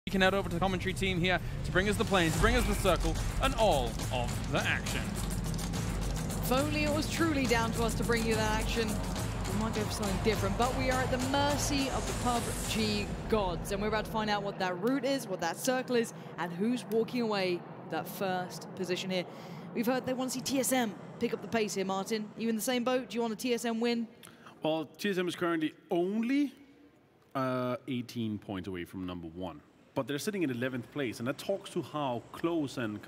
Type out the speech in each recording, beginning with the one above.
We can head over to the commentary team here to bring us the plane, to bring us the circle, and all of the action. If only it was truly down to us to bring you that action, we might go for something different, but we are at the mercy of the PUBG gods, and we're about to find out what that route is, what that circle is, and who's walking away with that first position here. We've heard they want to see TSM pick up the pace here, Martin. Are you in the same boat? Do you want a TSM win? Well, TSM is currently only 18 points away from #1. But they're sitting in 11th place, and that talks to how close and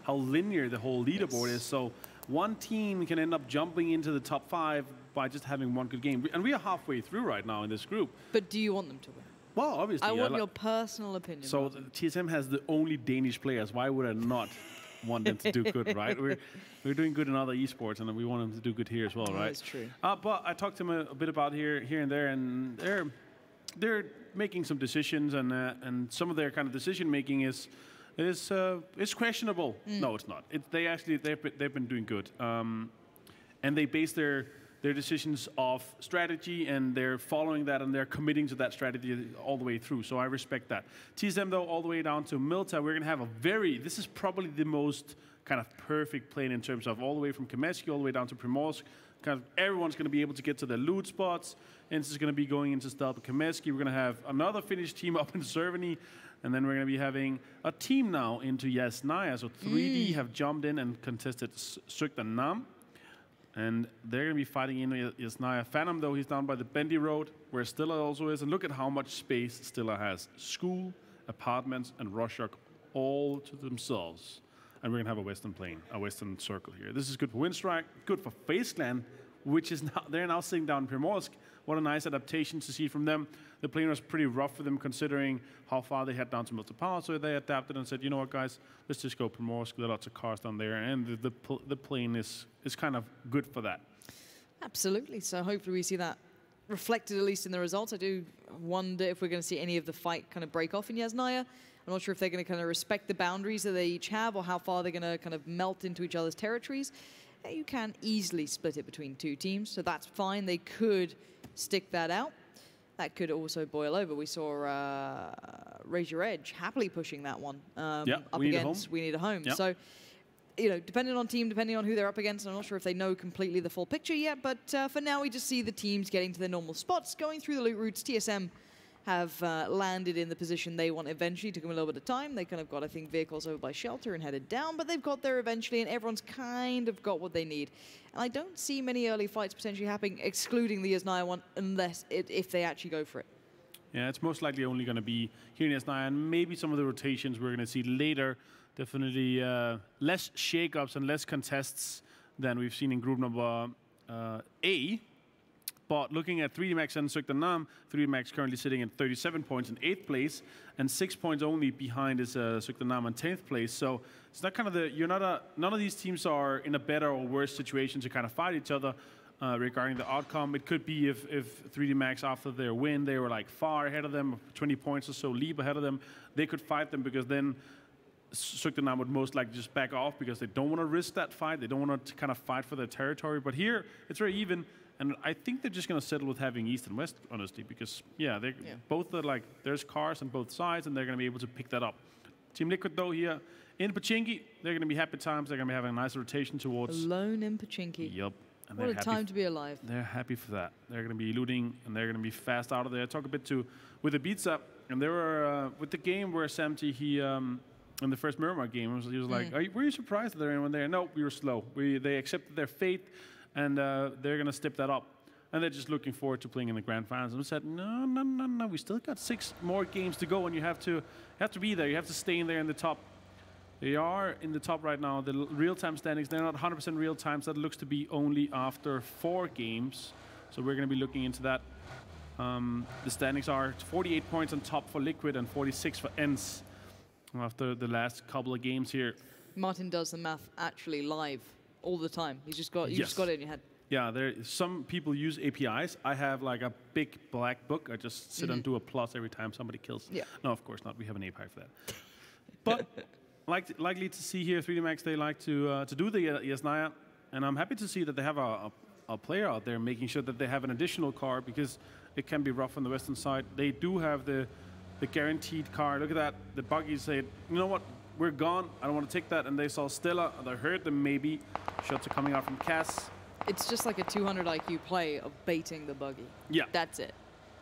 how linear the whole leaderboard is. So one team can end up jumping into the top 5 by just having one good game. And we are halfway through right now in this group. But do you want them to win? Well, obviously. I want your personal opinion. So TSM has the only Danish players. Why would I not want them to do good, right? We're doing good in other esports, and we want them to do good here as well, right? That's true. But I talked to them a bit about here and there, and they're making some decisions, and some of their kind of decision making is questionable. No, it's not. They've been doing good, and they base their decisions off strategy, and they're following that, and they're committing to that strategy all the way through. So I respect that. TSM though, all the way down to Milta, we're gonna have this is probably the most kind of perfect plane in terms of all the way from Kameski all the way down to Primorsk. Kind of everyone's going to be able to get to their loot spots. ENCE is going to be going into Stealth Kameski. We're going to have another Finnish team up in Cerveny. And then we're going to be having a team now into Yasnaya. So 3D have jumped in and contested Zoekt and Naam. And they're going to be fighting in Yasnaya. Phantom, though, he's down by the Bendy Road, where Stilla also is. And look at how much space Stilla has. School, apartments, and Roshok all to themselves. And we're going to have a western plane, a western circle here. This is good for Winstrike, good for FaZe Clan, which is now, they're now sitting down in Primorsk. What a nice adaptation to see from them. The plane was pretty rough for them considering how far they had down to Milta Power, so they adapted and said, you know what, guys, let's just go Primorsk. There are lots of cars down there, and the plane is kind of good for that. Absolutely. So hopefully we see that reflected at least in the results. I do wonder if we're going to see any of the fight kind of break off in Yasnaya. I'm not sure if they're going to kind of respect the boundaries that they each have, or how far they're going to kind of melt into each other's territories. You can easily split it between two teams, so that's fine. They could stick that out. That could also boil over. We saw Raise Your Edge happily pushing that one up against We Need a Home. Yep. So, you know, depending on team, depending on who they're up against, I'm not sure if they know completely the full picture yet, but for now we just see the teams getting to their normal spots, going through the loot routes. TSM have landed in the position they want eventually. Took them a little bit of time. They kind of got, I think, vehicles over by shelter and headed down, but they've got there eventually, and everyone's kind of got what they need. And I don't see many early fights potentially happening, excluding the Yasnaya one, unless if they actually go for it. Yeah, it's most likely only going to be here in Yasnaya, and maybe some of the rotations we're going to see later. Definitely less shakeups and less contests than we've seen in group number A. But looking at 3D Max and Zoekt and Naam, 3D Max currently sitting at 37 points in 8th place, and 6 points only behind is Zoekt and Naam in 10th place. So it's not kind of none of these teams are in a better or worse situation to kind of fight each other regarding the outcome. It could be if 3D Max after their win, they were like far ahead of them, 20 points or so, leap ahead of them, they could fight them, because then Zoekt and Naam would most likely just back off because they don't want to risk that fight. They don't want to kind of fight for their territory. But here, it's very even. And I think they're just going to settle with having East and West, honestly, because, both are like, there's cars on both sides, and they're going to be able to pick that up. Team Liquid, though, here in Pochinki, they're going to be happy times. They're going to be having a nice rotation towards... Alone in Pochinki. Yep. And what a time to be alive. They're happy for that. They're going to be looting, and they're going to be fast out of there. I talked a bit with the Ibiza, and they were, with the game where Samty, he... in the first Miramar game, he was like, were you surprised that there anyone there? No, we were slow. They accepted their fate, and they're going to step that up. And they're just looking forward to playing in the grand finals. And we said, no, we still got 6 more games to go, and you have to be there. You have to stay in there in the top. They are in the top right now. The real-time standings, they're not 100% real-time, so that looks to be only after 4 games. So we're going to be looking into that. The standings are 48 points on top for Liquid and 46 for ENCE after the last couple of games here. Martin does the math actually live all the time. You just got it in your head. Yeah, some people use APIs. I have like a big black book. I just sit and do a plus every time somebody kills. Yeah. No, of course not. We have an API for that. But likely to see here, 3D Max, they like to do the Yasnaya, and I'm happy to see that they have a player out there making sure that they have an additional car, because it can be rough on the western side. They do have the the guaranteed car. Look at that. The buggies say, you know what? We're gone. I don't want to take that. And they saw Stella. They heard them maybe. Shots are coming out from Cass. It's just like a 200 IQ play of baiting the buggy. Yeah. That's it.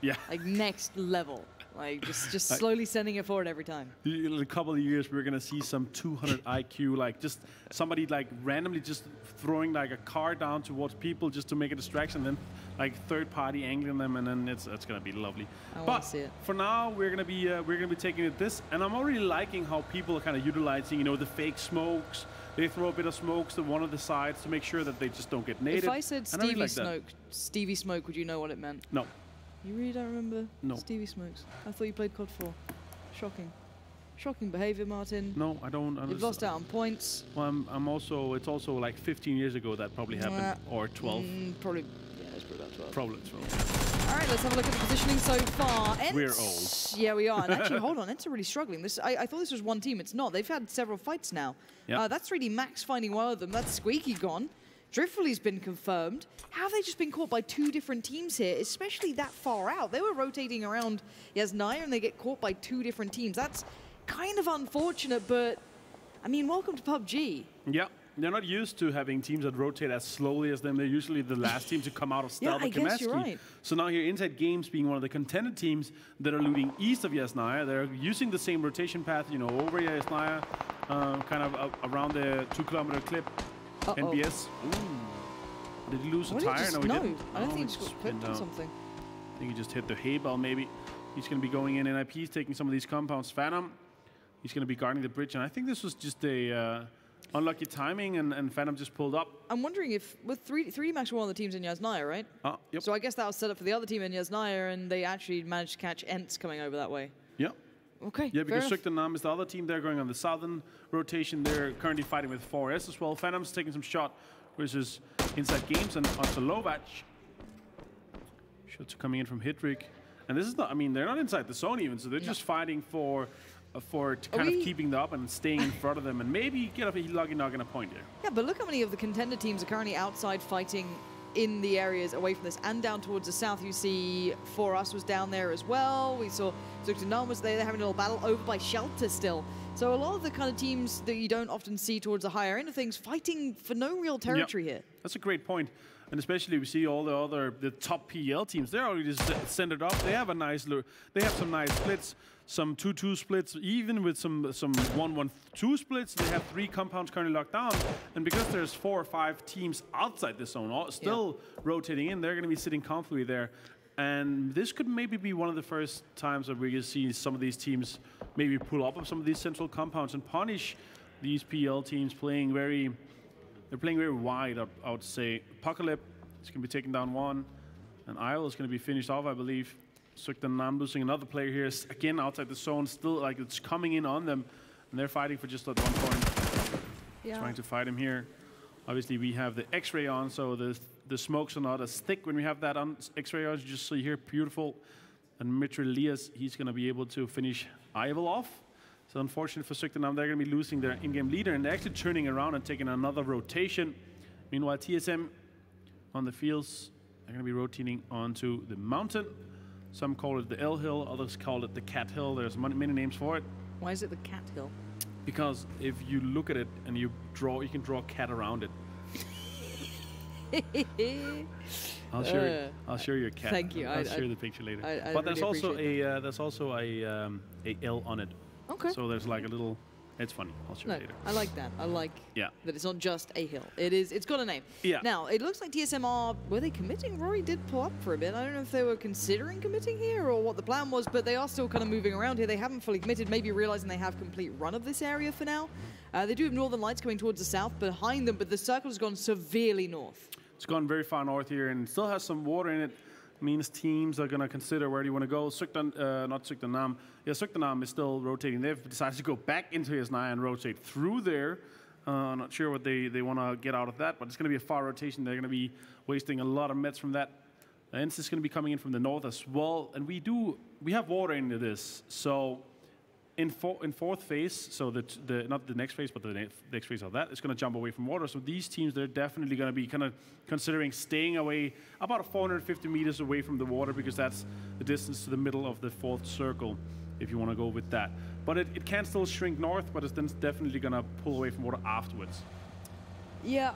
Yeah. Like next level. Like just slowly sending it forward every time. In a couple of years, we're gonna see some 200 IQ, like just somebody like randomly just throwing like a car down towards people just to make a distraction, then like third party angling them, and then it's gonna be lovely. I want to see it. For now, we're gonna be taking it this, and I'm already liking how people are kind of utilizing, you know, the fake smokes. They throw a bit of smokes to one of the sides to make sure that they just don't get naded. If I said Stevie Smoke, would you know what it meant? No. You really don't remember No. Stevie Smokes? I thought you played COD 4. Shocking. Shocking behavior, Martin. No, I don't. You've lost out on points. Well, I'm also. It's also like 15 years ago that probably happened, or 12. Probably. Yeah, it's probably about 12. Probably 12. All right, let's have a look at the positioning so far. ENCE, we're old. Yeah, we are. And actually, hold on, ENCE are really struggling. I thought this was one team. It's not. They've had several fights now. Yep. That's 3D Max finding one of them. That's Squeaky gone. Driftfully's been confirmed. How have they just been caught by two different teams here, especially that far out? They were rotating around Yasnaya and they get caught by two different teams. That's kind of unfortunate, but I mean, welcome to PUBG. Yeah, they're not used to having teams that rotate as slowly as them. They're usually the last team to come out of stealth. Yeah, I guess you're right. So now here, InsideGames being one of the contended teams that are looting east of Yasnaya, they're using the same rotation path, you know, over Yasnaya, kind of around the 2-kilometer clip. NBS. Ooh. Did he lose a tire? No, he didn't. I don't think he just got clipped on something. I think he just hit the hay bale, maybe. He's going to be going in NIP. He's taking some of these compounds. Phantom, he's going to be guarding the bridge. And I think this was just a unlucky timing, and Phantom just pulled up. I'm wondering if, with 3D Max were one of the teams in Yasnaya, right? Yep. So I guess that was set up for the other team in Yasnaya, and they actually managed to catch ENCE coming over that way. Yep. Okay. Yeah, because Zoekt and Naam is the other team. They're going on the southern rotation. They're currently fighting with 4S as well. Phantom's taking some shot versus InsideGames and onto Lovac. Shots are coming in from Hitrick. And this is not, I mean, they're not inside the zone even, so they're just fighting for kind of keeping them up and staying in front of them and maybe get up a lucky knock and a point here. Yeah, but look how many of the contender teams are currently outside fighting in the areas away from this and down towards the south. You see 4US was down there as well. We saw Zoekt and Naam was there. They're having a little battle over by Shelter still. So a lot of the kind of teams that you don't often see towards the higher end of things fighting for no real territory here. That's a great point. And especially we see all the top PEL teams, they're already just centered up. They have a nice look. They have some nice splits, some 2-2 splits, even with some 1-1-2 splits. They have 3 compounds currently locked down. And because there's 4 or 5 teams outside the zone, still rotating in, they're going to be sitting comfortably there. And this could maybe be one of the first times that we're going to see some of these teams maybe pull up on some of these central compounds and punish these PEL teams playing very... They're playing very wide, I would say. Apocalypse is going to be taking down one. And Isle is going to be finished off, I believe. Zoekt and Naam losing another player here. Again, outside the zone, still like it's coming in on them. And they're fighting for just that 1 point. Yeah. Trying to fight him here. Obviously, we have the X-ray on, so the smokes are not as thick when we have that on X-ray on. You just see here, beautiful. And Mitchell Elias, he's going to be able to finish Ivel off. So unfortunate for Zoekt and Naam, they're going to be losing their in-game leader, and they're actually turning around and taking another rotation. Meanwhile, TSM on the fields, they're going to be rotating onto the mountain. Some call it the L Hill, others call it the Cat Hill. There's many names for it. Why is it the Cat Hill? Because if you look at it and you can draw a cat around it. I'll show you a cat. Thank you. I'll show you the picture later. really But there's also a L on it. Okay. So there's like a little. It's funny. I'll show you later. I like that. I like that it's not just a hill. It's got a name. Yeah. Now, it looks like TSM were they committing? Rory did pull up for a bit. I don't know if they were considering committing here or what the plan was, but they are still kind of moving around here. They haven't fully committed, maybe realizing they have complete run of this area for now. They do have Northern Lights coming towards the south behind them, but the circle has gone severely north. It's gone very far north here and still has some water in it. Means teams are going to consider where do you want to go. Not Zoekt and Naam. Yeah, Zoekt and Naam is still rotating. They've decided to go back into Yasnaya and rotate through there. Not sure what they want to get out of that, but it's going to be a far rotation. They're going to be wasting a lot of meds from that. ENCE is going to be coming in from the north as well. And we have water into this. So in fourth phase, so not the next phase, but the next phase of that, it's going to jump away from water. So these teams, they're definitely going to be kind of considering staying away about 450 meters away from the water because that's the distance to the middle of the 4th circle. if you want to go with that. But it can still shrink north, but it's then definitely going to pull away from water afterwards. Yeah,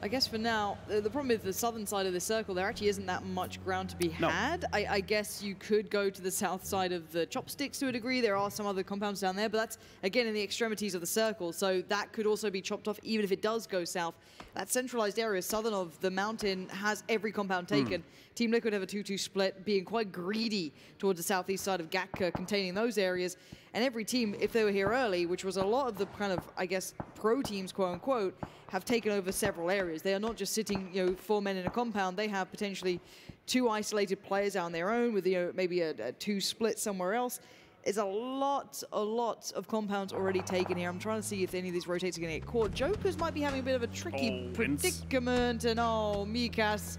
I guess for now, the problem with the southern side of the circle, there actually isn't that much ground to be had. I guess you could go to the south side of the chopsticks to a degree. There are some other compounds down there, but that's, again, in the extremities of the circle. So that could also be chopped off even if it does go south. That centralized area, southern of the mountain, has every compound taken. Team Liquid have a 2-2 split, being quite greedy towards the southeast side of Gatka, containing those areas. And every team, if they were here early, which was a lot of the kind of, I guess, pro teams, quote unquote, have taken over several areas. They are not just sitting, 4 men in a compound. They have potentially 2 isolated players on their own with, maybe a 2 split somewhere else. There's a lot of compounds already taken here. I'm trying to see if any of these rotates are going to get caught. Jokers might be having a bit of a tricky predicament. And Mikas.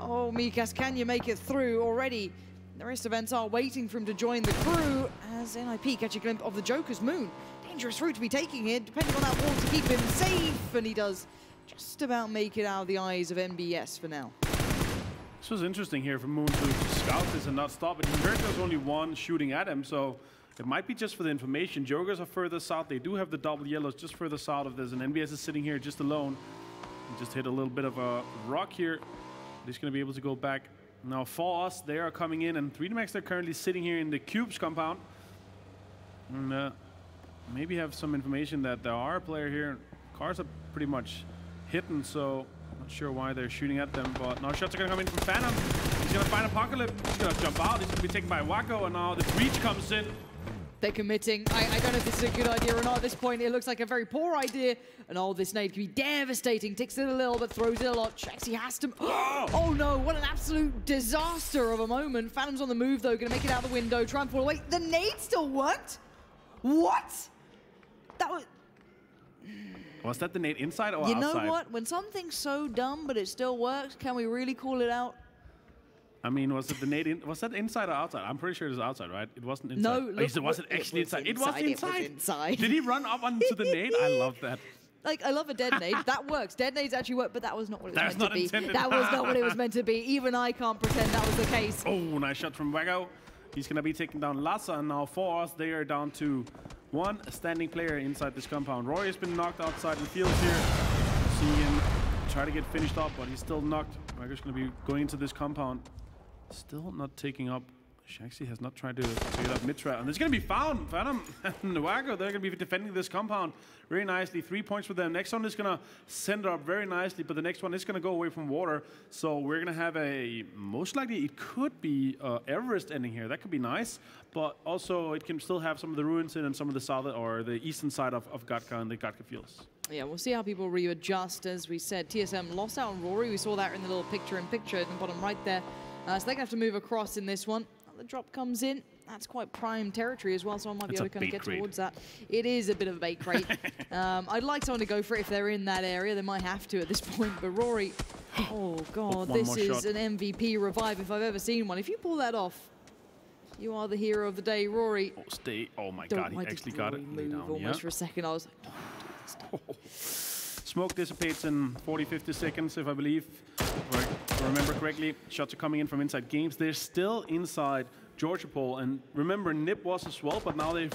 Oh, Mikas, can you make it through already? The rest of ENCE are waiting for him to join the crew as NIP catch a glimpse of the Joker's moon. Dangerous route to be taking here, depending on that wall to keep him safe. And he does just about make it out of the eyes of MBS for now. This was interesting here for Moon to scout this and not stop it. He heard there's only one shooting at him, so it might be just for the information. Jokers are further south. They do have the double yellows just further south of this, and MBS is sitting here just alone. He just hit a little bit of a rock here. He's going to be able to go back. Now for us, they are coming in, and 3DMax, they're currently sitting here in the Cubes compound. And maybe have some information that there are a player here. Cars are pretty much hidden, so not sure why they're shooting at them. But now shots are going to come in from Phantom. He's going to find Apocalypse. He's going to jump out. He's going to be taken by Wacko, and now the breach comes in. They're committing. I don't know if this is a good idea or not at this point. It looks like a very poor idea. And this nade can be devastating. Takes it a little, but throws it a lot. Shaxi has to... Oh no, what an absolute disaster of a moment. Phantom's on the move though, gonna make it out the window, try and pull away. The nade still worked? What? That was... Was that the nade inside or outside? You know what? When something's so dumb but it still works, can we really call it out? I mean, was it the nade was that inside or outside? I'm pretty sure it was outside, right? It wasn't inside. No, look, it wasn't actually inside. It was inside. It was inside. Did he run up onto the nade? I love that. Like, I love a dead nade. That works. Dead nades actually work, but that was not what it was meant to be. Intended. That was not what it was meant to be. Even I can't pretend that was the case. Oh, nice shot from Wacko. He's going to be taking down Lassa, and now for us, they are down to 1 standing player inside this compound. Roy has been knocked outside in fields here. See him try to get finished up, but he's still knocked. Wacko's going to be going into this compound. Still not taking up. Shaxi has not tried to get up mid-trap. And it's going to be found. Phantom and Wacko, they're going to be defending this compound very nicely. 3 points for them. Next one is going to send it up very nicely, but the next one is going to go away from water. So we're going to have a, most likely it could be Everest ending here. That could be nice, but also it can still have some of the ruins in and some of the southern or the eastern side of Gatka and the Gatka fields. Yeah, we'll see how people readjust. As we said, TSM lost out on Rory. We saw that in the little picture-in-picture at the bottom right there. So they're going to have to move across in this one. The drop comes in. That's quite prime territory as well, so I might be able to kind of get towards that. It is a bit of a bait crate. I'd like someone to go for it if they're in that area. They might have to at this point, but Rory... Oh, God, this is an MVP revive if I've ever seen one. If you pull that off, you are the hero of the day, Rory. Oh, stay. Oh, my God, he actually got it. Move almost for a second. I was like, don't do this. Smoke dissipates in 40-50 seconds, if I believe. Right. If I remember correctly, shots are coming in from InsideGames. They're still inside Georgia Pole, and remember Nip was as well, but now they've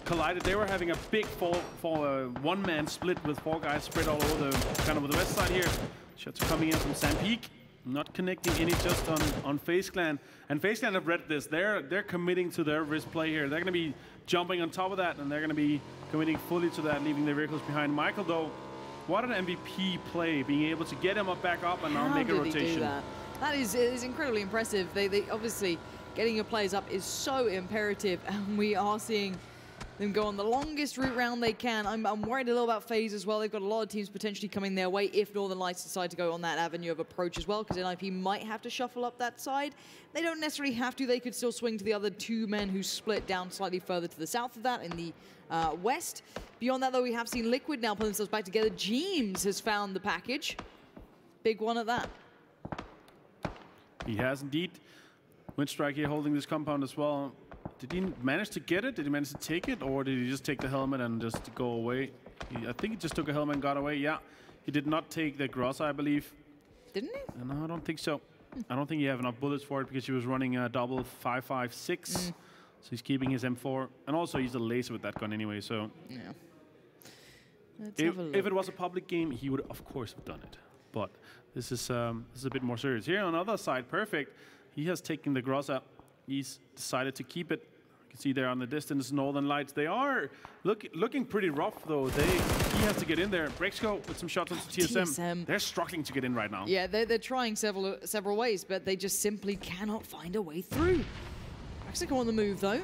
collided. They were having a big one-man split with 4 guys spread all over the kind of the west side here. Shots are coming in from Sampeak, not connecting any just on FaZe Clan, and FaZe Clan have read this. They're committing to their risk play here. They're going to be jumping on top of that, and they're going to be committing fully to that, leaving their vehicles behind. Michael, though, what an MVP play, being able to get him up back up and now make a rotation. He do that? That is incredibly impressive. They obviously, getting your players up is so imperative, and we are seeing them go on the longest route round they can. I'm worried a little about FaZe as well. They've got a lot of teams potentially coming their way if Northern Lights decide to go on that avenue of approach as well, because NIP might have to shuffle up that side. They don't necessarily have to. They could still swing to the other 2 men who split down slightly further to the south of that in the west. Beyond that, though, we have seen Liquid now pull themselves back together. Jeems has found the package. Big one at that. He has indeed. Winstrike here holding this compound as well. Did he manage to get it? Did he manage to take it? Or did he just take the helmet and just go away? I think he just took a helmet and got away. Yeah, he did not take the Grossa, I believe. Didn't he? No, I don't think so. I don't think you have enough bullets for it because he was running a double 5.56. So he's keeping his M4. And also he's a laser with that gun anyway, so... Yeah. If it was a public game, he would of course have done it. But this is a bit more serious. Here on the other side, Perfect, he has taken the Grossa. He's decided to keep it. You can see there on the distance, Northern Lights. They are looking pretty rough, though. He has to get in there. Brexco with some shots onto TSM. They're struggling to get in right now. Yeah, they're trying several ways, but they just simply cannot find a way through. Mexico on the move, though.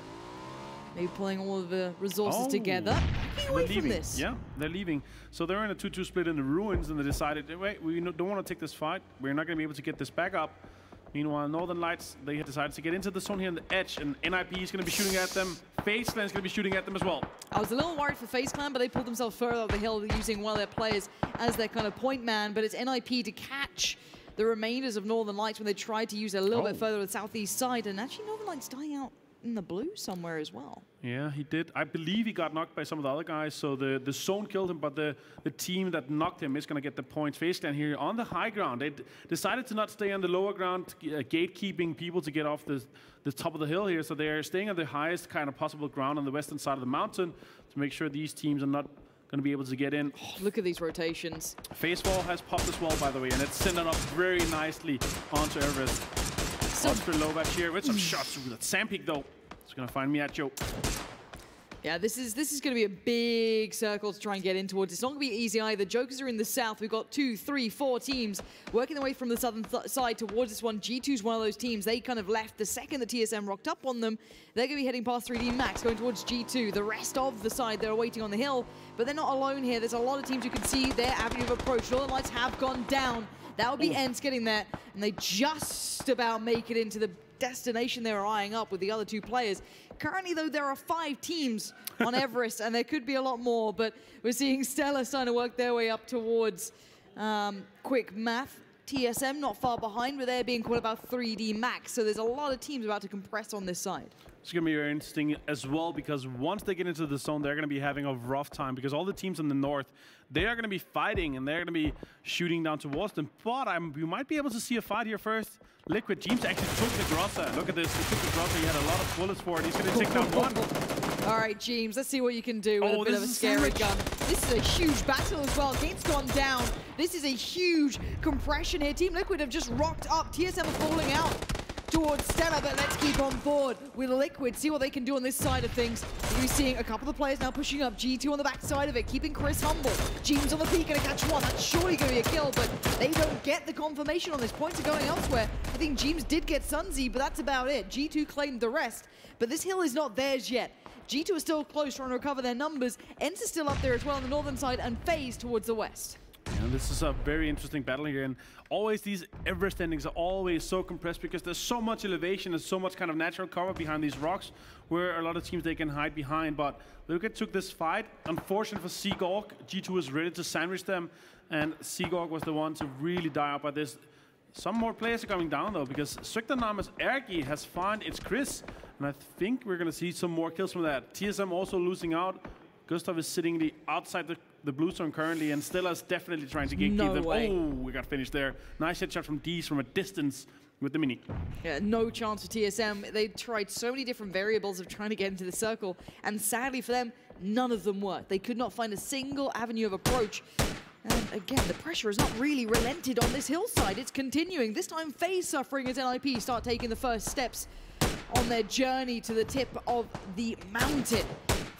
Maybe pulling all of the resources together. Backing away from this. Yeah, they're leaving. So they're in a 2-2 split in the ruins, and they decided, wait, we don't want to take this fight. We're not going to be able to get this back up. Meanwhile, Northern Lights, they had decided to get into the zone here on the edge, and NIP is going to be shooting at them. FaZe Clan is going to be shooting at them as well. I was a little worried for FaZe Clan, but they pulled themselves further up the hill using one of their players as their kind of point man, but it's NIP to catch the remainders of Northern Lights when they tried to use it a little bit further to the southeast side, and actually Northern Lights dying out in the blue somewhere as well. Yeah, he did. I believe he got knocked by some of the other guys, so the zone killed him, but the team that knocked him is going to get the points. FaZe Clan here on the high ground. They decided to not stay on the lower ground, gatekeeping people to get off the top of the hill here, so they are staying on the highest kind of possible ground on the western side of the mountain to make sure these teams are not going to be able to get in. Oh, look at these rotations. FaZe Wall has popped as well, by the way, and it's sent it up very nicely onto Everest. Oscar Lovac here with some shots through that Sampeak, though. It's going to find Miacho. Yeah, this is going to be a big circle to try and get in towards. It's not going to be easy either. Jokers are in the south. We've got 2, 3, 4 teams working their way from the southern side towards this one. G2's one of those teams. They kind of left the second the TSM rocked up on them. They're going to be heading past 3D Max, going towards G2. The rest of the side, they're waiting on the hill, but they're not alone here. There's a lot of teams you can see their avenue of approach. Northern Lights have gone down. That would be ENCE getting there, and they just about make it into the destination they were eyeing up with the other 2 players. Currently, though, there are 5 teams on Everest, and there could be a lot more, but we're seeing Stella starting to work their way up towards Quickmath. TSM not far behind, but they're being called about 3D Max, so there's a lot of teams about to compress on this side. It's going to be very interesting as well, because once they get into the zone, they're going to be having a rough time, because all the teams in the north, they are going to be fighting, and they're going to be shooting down towards them. But you might be able to see a fight here first. Liquid James actually took the Grossa. Look at this. He took the Grossa. He had a lot of bullets for it. He's going to take down one. All right, James, let's see what you can do with a bit of a scary gun. This is a huge battle as well. Gate's gone down. This is a huge compression here. Team Liquid have just rocked up. TSM are falling out towards Stella, but let's keep on board with Liquid, see what they can do on this side of things. We're seeing a couple of players now pushing up. G2 on the back side of it, keeping Chris humble. James on the peak, gonna catch one. That's surely gonna be a kill, but they don't get the confirmation on this. Points are going elsewhere. I think James did get Sunzy, but that's about it. G2 claimed the rest, but this hill is not theirs yet. G2 is still close, trying to recover their numbers. ENCE is still up there as well on the northern side, and FaZe towards the west. Yeah, this is a very interesting battle here, and always these Everest endings are always so compressed because there's so much elevation and so much kind of natural cover behind these rocks where a lot of teams they can hide behind. But Liquid took this fight. Unfortunate for Seekorg, G2 was ready to sandwich them, and Seekorg was the one to really die out by this. Some more players are coming down though, because Zoekt and Naam Erangel has found it's Chris, and I think we're going to see some more kills from that. TSM also losing out. Gustav is sitting outside the blue zone currently, and Stella's definitely trying to gatekeep them. Way. Oh, we got finished there. Nice headshot from Dees from a distance with the mini. Yeah, no chance for TSM. They tried so many different variables of trying to get into the circle, and sadly for them, none of them worked. They could not find a single avenue of approach. And again, the pressure has not really relented on this hillside. It's continuing. This time, FaZe suffering as NIP start taking the first steps on their journey to the tip of the mountain.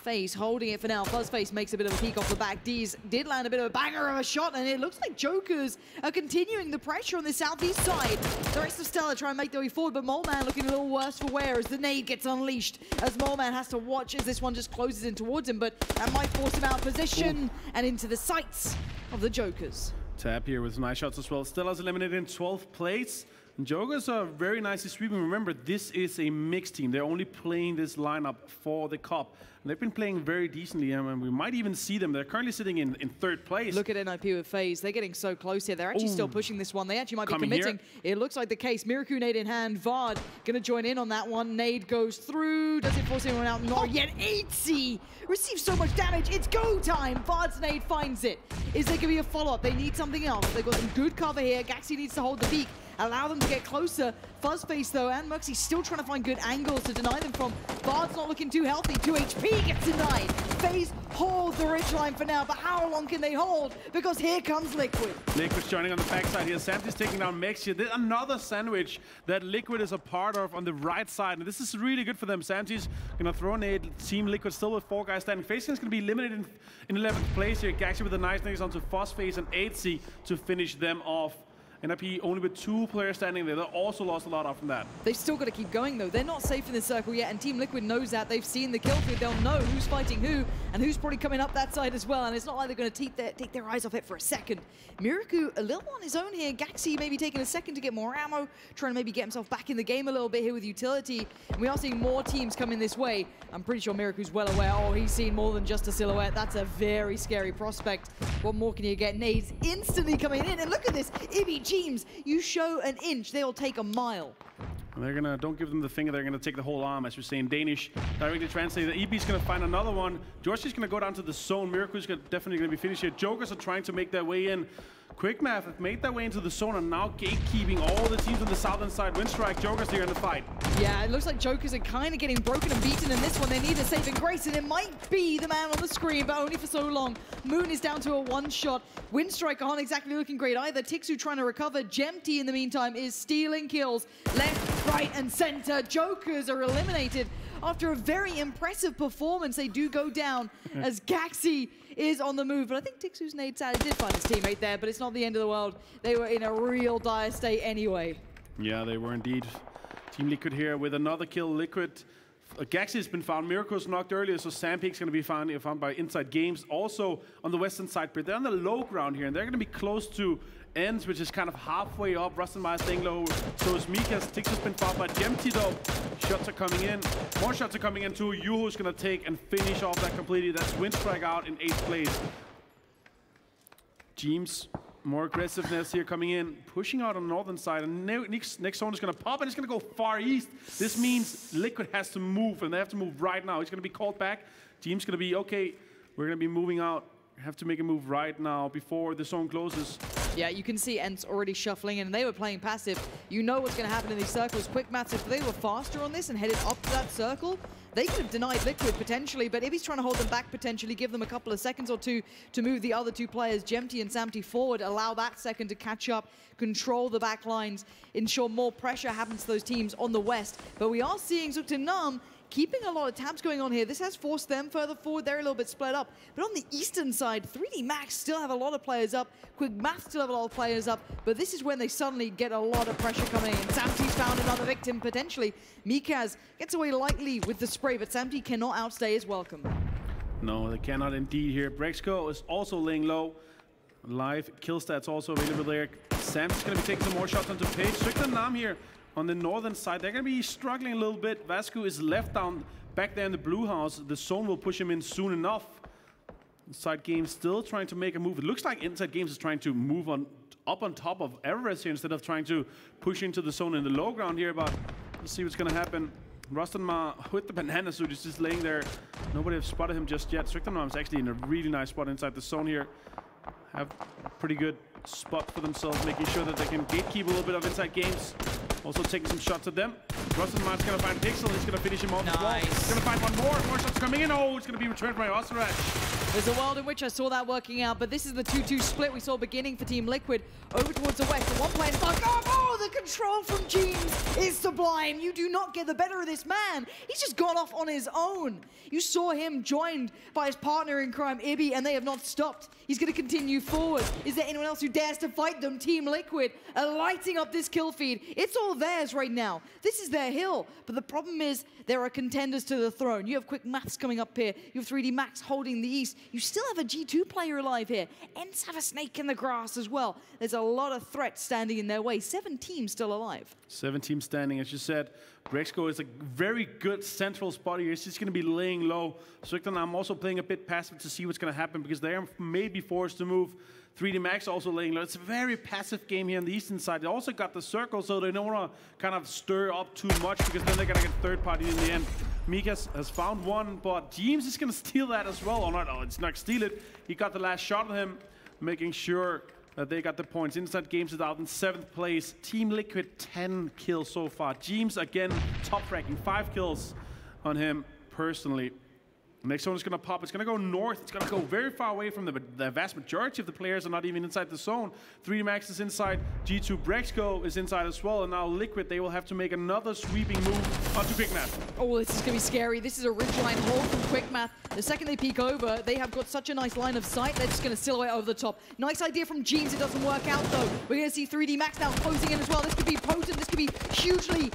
FaZe holding it for now. Fuzzface makes a bit of a peek off the back. Dees did land a bit of a banger of a shot, and it looks like Jokers are continuing the pressure on the southeast side. The rest of Stella try and make their way forward, but Moleman looking a little worse for wear as the nade gets unleashed, as Moleman has to watch as this one just closes in towards him, but that might force him out of position and into the sights of the Jokers. Tap here with nice shots as well. Stella's eliminated in 12th place. And Jokers are very nicely sweeping. Remember, this is a mixed team. They're only playing this lineup for the cup. And they've been playing very decently, and we might even see them. They're currently sitting in 3rd place. Look at NIP with FaZe. They're getting so close here. They're actually still pushing this one. They actually might be committing. It looks like the case. Miraku nade in hand. Vard going to join in on that one. Nade goes through. Does it force anyone out? Not yet. ENCE receives so much damage. It's go time. Vard's nade finds it. Is there going to be a follow-up? They need something else. They've got some good cover here. Gaxi needs to hold the peak. allow them to get closer. FaZe though, and Muxy still trying to find good angles to deny them from. Bard's not looking too healthy. 2 HP gets denied. FaZe hold the ridgeline for now, but how long can they hold? Because here comes Liquid. Liquid's joining on the backside here. Samty's taking down Mex here. There's another sandwich that Liquid is a part of on the right side, and this is really good for them. Samty's gonna throw a nade. Team Liquid still with 4 guys standing. FaZe Clan's gonna be eliminated in 11th place here. Gaxi with a nice nades onto FaZe and ENCE to finish them off. NIP only with 2 players standing there. They also lost a lot off from that. They've still got to keep going though. They're not safe in this circle yet, and Team Liquid knows that. They've seen the kill feed. They'll know who's fighting who and who's probably coming up that side as well. And it's not like they're going to take their eyes off it for a second. Miraku a little on his own here. Gaxi maybe taking a second to get more ammo, trying to maybe get himself back in the game a little bit here with utility. And we are seeing more teams coming this way. I'm pretty sure Miraku's well aware. Oh, he's seen more than just a silhouette. That's a very scary prospect. What more can you get? Nades instantly coming in. And look at this. Ibby James, you show an inch, they'll take a mile. And they're gonna, don't give them the finger, they're gonna take the whole arm, as we say in Danish. Directly translated. EB's gonna find another one. George is gonna go down to the zone. Miracle's definitely gonna be finished here. Jokers are trying to make their way in. Quickmath have made their way into the zone and now gatekeeping all the teams on the southern side. Winstrike, Jokers here in the fight. Yeah, it looks like Jokers are kind of getting broken and beaten in this one. They need a saving grace, and it might be the man on the screen, but only for so long. Moon is down to a 1-shot. Winstrike aren't exactly looking great either. Tixu trying to recover. Gemty, in the meantime, is stealing kills. Left, right, and center. Jokers are eliminated. After a very impressive performance, they do go down as Gaxi is on the move. But I think Tixu's nade sadly did find his teammate there, but it's not the end of the world. They were in a real dire state anyway. Yeah, they were indeed. Team Liquid here with another kill. Liquid. Gaxi has been found. Miracle's knocked earlier, so Sampik's going to be found by InsideGames. Also on the western side, but they're on the low ground here, and they're going to be close to ENCE, which is kind of halfway up. Rustenmeyer staying low. So is Mikas. Tix has been found by Gemty though. Shots are coming in. More shots are coming in too. Yuho's going to take and finish off that completely. That's Winstrike out in 8th place. James, more aggressiveness here coming in. Pushing out on the northern side. And next zone is going to pop and it's going to go far east. This means Liquid has to move, and they have to move right now. He's going to be called back. James going to be, okay, we're going to be moving out. Have to make a move right now before the zone closes. Yeah, you can see ENCE already shuffling in, and they were playing passive. You know what's going to happen in these circles. Quickmath, if they were faster on this and headed up to that circle, they could have denied Liquid potentially, but if he's trying to hold them back potentially, give them a couple of seconds or two to move the other 2 players, Gemty and Samty, forward, allow that second to catch up, control the back lines, ensure more pressure happens to those teams on the west. But we are seeing Zoekt and Naam keeping a lot of tabs going on here. This has forced them further forward. They're a little bit split up. But on the eastern side, 3D Max still have a lot of players up. Quickmath still have a lot of players up. But this is when they suddenly get a lot of pressure coming in. Samty's found another victim, potentially. Mikaz gets away lightly with the spray, but Samty cannot outstay his welcome. No, they cannot indeed here. Brexco is also laying low. Live kill stats also available there. Sam's going to be taking some more shots onto Page. Zoekt and Naam here on the northern side. They're going to be struggling a little bit. Vasco is left down back there in the blue house. The zone will push him in soon enough. InsideGames still trying to make a move. It looks like InsideGames is trying to move up on top of Everest here instead of trying to push into the zone in the low ground here, but let's see what's going to happen. Rustenmeyer with the banana suit is just laying there. Nobody has spotted him just yet. Rustenmeyer is actually in a really nice spot inside the zone here. Have a pretty good spot for themselves, making sure that they can gatekeep a little bit of InsideGames. Also taking some shots at them. Rustenmeyer's going to find Pixel. He's going to finish him off as well. He's going to find one more. More shots coming in. Oh, it's going to be returned by Osiraj. There's a world in which I saw that working out, but this is the 2-2 split we saw beginning for Team Liquid over towards the west. And one player's like, oh, the control from James is sublime. You do not get the better of this man. He's just gone off on his own. You saw him joined by his partner in crime, Ibby, and they have not stopped. He's going to continue forward. Is there anyone else who dares to fight them? Team Liquid are lighting up this kill feed. It's all theirs right now. This is their hill. But the problem is there are contenders to the throne. You have Quickmaths coming up here. You have 3D Max holding the east. You still have a G2 player alive here. ENCE have a snake in the grass as well. There's a lot of threats standing in their way. 7 teams still alive. 7 teams standing, as you said. Brexco is a very good central spot here. He's just going to be laying low. Zoekt and I'm also playing a bit passive to see what's going to happen because they are maybe forced to move. 3D Max also laying low. It's a very passive game here on the eastern side. They also got the circle, so they don't want to kind of stir up too much because then they're going to get third party in the end. Mikas has found one, but James is going to steal that as well. Or not, it's not steal it. He got the last shot of him, making sure They got the points. InsideGames is out in 7th place. Team Liquid 10 kills so far. James again top ranking, 5 kills on him personally. Next one is going to pop. It's going to go north. It's going to go very far away from the vast majority of the players are not even inside the zone. 3D Max is inside. G2 Brexco is inside as well. And now Liquid, they will have to make another sweeping move onto Quickmath. Oh, this is going to be scary. This is a ridgeline hold from Quickmath. The second they peek over, they have got such a nice line of sight. They're just going to silhouette over the top. Nice idea from James. It doesn't work out, though. We're going to see 3D Max now closing in as well. This could be potent. This could be hugely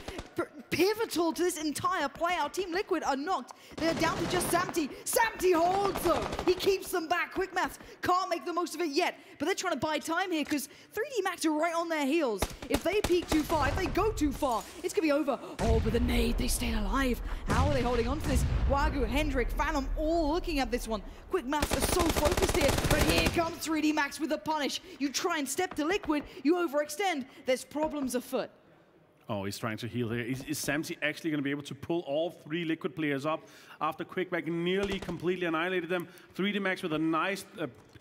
pivotal to this entire play. Our Team Liquid are knocked. They're down to just Samty. Samty holds though. He keeps them back. Quickmath can't make the most of it yet, but they're trying to buy time here because 3D Max are right on their heels. If they peek too far, if they go too far, it's gonna be over. Oh, but the nade, they stay alive. How are they holding on to this? Wagyu, Hendrik, Phantom, all looking at this one. Quickmath are so focused here, but here comes 3D Max with the punish. You try and step to Liquid, you overextend. There's problems afoot. Oh, he's trying to heal here. Is Samty actually going to be able to pull all 3 Liquid players up after Quickmath nearly completely annihilated them? 3D Max with a nice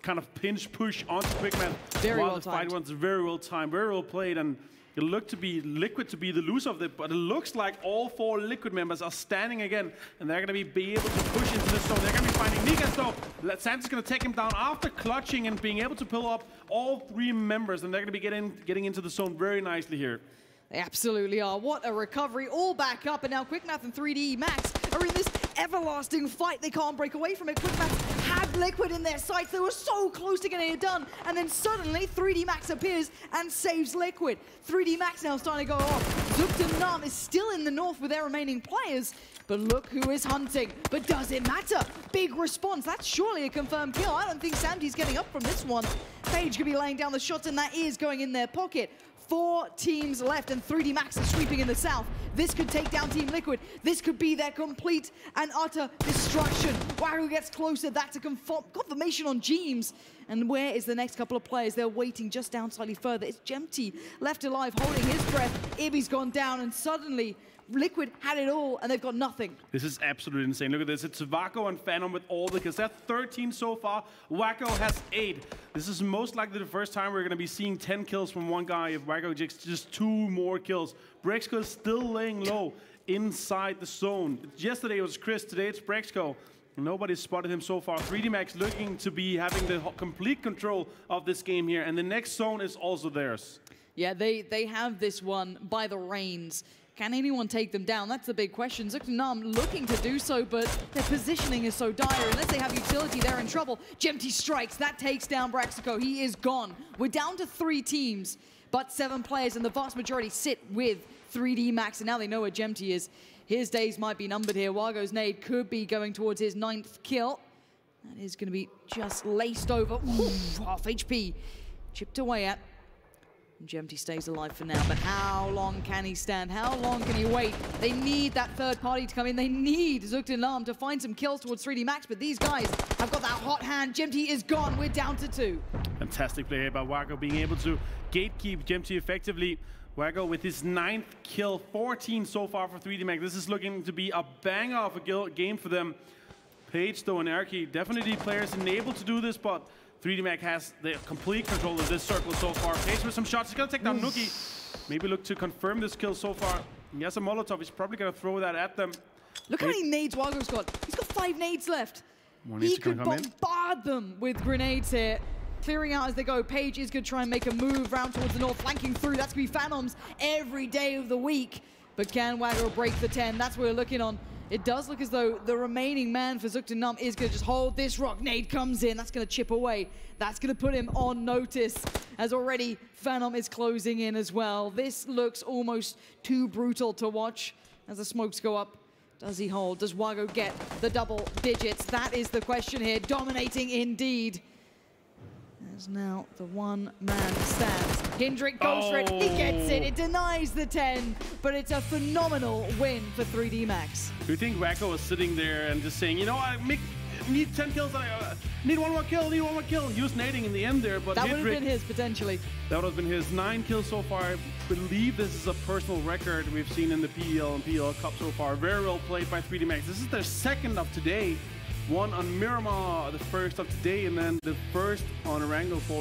kind of pinch push onto Quickmath. Very well the timed. fight was very well timed, very well played, and it looked to be Liquid to be the loser of it, but it looks like all 4 Liquid members are standing again, and they're going to be able to push into the zone. They're going to be finding Nikas though. Samty's going to take him down after clutching and being able to pull up all 3 members, and they're going to be getting into the zone very nicely here. They absolutely are. What a recovery. All back up, and now Quickmath and 3D Max are in this everlasting fight. They can't break away from it. Quickmath had Liquid in their sights. They were so close to getting it done, and then suddenly 3D Max appears and saves Liquid. 3D Max now starting to go off. Zoekt and Naam is still in the north with their remaining players, but look who is hunting. But does it matter? Big response. That's surely a confirmed kill. I don't think Samty's getting up from this one. Phage could be laying down the shots, and that is going in their pocket. 4 teams left, and 3D Max is sweeping in the south. This could take down Team Liquid. This could be their complete and utter destruction. Wagyu gets closer. That's a confirmation on James. And where is the next couple of players? They're waiting just down slightly further. It's Jemty left alive, holding his breath. Ibby's gone down, and suddenly Liquid had it all, and they've got nothing. This is absolutely insane. Look at this. It's Wagyu and Phantom with all the kills. They're 13 so far. Wagyu has 8. This is most likely the first time we're going to be seeing 10 kills from one guy. If Wagyu gets just 2 more kills. Brexco is still laying low inside the zone. Yesterday it was Chris. Today it's Brexco. Nobody's spotted him so far. 3D Max looking to be having the complete control of this game here. And the next zone is also theirs. Yeah, they have this one by the reins. Can anyone take them down? That's the big question. Zoekt and Naam looking to do so, but their positioning is so dire. Unless they have utility, they're in trouble. Jemty strikes. That takes down Brexco. He is gone. We're down to 3 teams, but 7 players, and the vast majority sit with 3D Max, and now they know where Jemty is. His days might be numbered here. Wagyu's nade could be going towards his 9th kill. That is going to be just laced over. Ooh, half HP. Chipped away at. Jemty stays alive for now, but how long can he stand? How long can he wait? They need that third party to come in. They need Zoekt and Naam to find some kills towards 3D Max, but these guys have got that hot hand. Jemty is gone. We're down to 2. Fantastic play here by Wagyu, being able to gatekeep Jemty effectively. Wagyu with his 9th kill, 14 so far for 3D Max. This is looking to be a banger of a game for them. Page, though, and Erangel, definitely players enabled to do this, but 3D Max has the complete control of this circle so far. Page with some shots. He's going to take down Nuki. Maybe look to confirm this kill so far. He has a Molotov. He's probably going to throw that at them. Look how many nades Wagyu's got. He's got 5 nades left. He could bombard them with grenades here. Clearing out as they go. Page is going to try and make a move round towards the north, flanking through. That's going to be Phantoms every day of the week. But can Wagyu break the 10? That's what we're looking on. It does look as though the remaining man for Zoekt and Naam is going to just hold this rock. Nade comes in. That's going to chip away. That's going to put him on notice, as already Phantom is closing in as well. This looks almost too brutal to watch as the smokes go up. Does he hold? Does Wagyu get the double digits? That is the question here. Dominating indeed. As now the one-man stands. Hendrik goes for it. He gets it. It denies the 10, but it's a phenomenal win for 3D Max. Do you think Wagyu was sitting there and just saying, you know, I need 10 kills, I need one more kill, need one more kill. He was nading in the end there, but that would have been his, potentially. That would have been his. 9 kills so far. I believe this is a personal record we've seen in the PEL and PEL Cup so far. Very well played by 3D Max. This is their 2nd of today. One on Miramar, the 1st of today, and then the 1st on Erangel for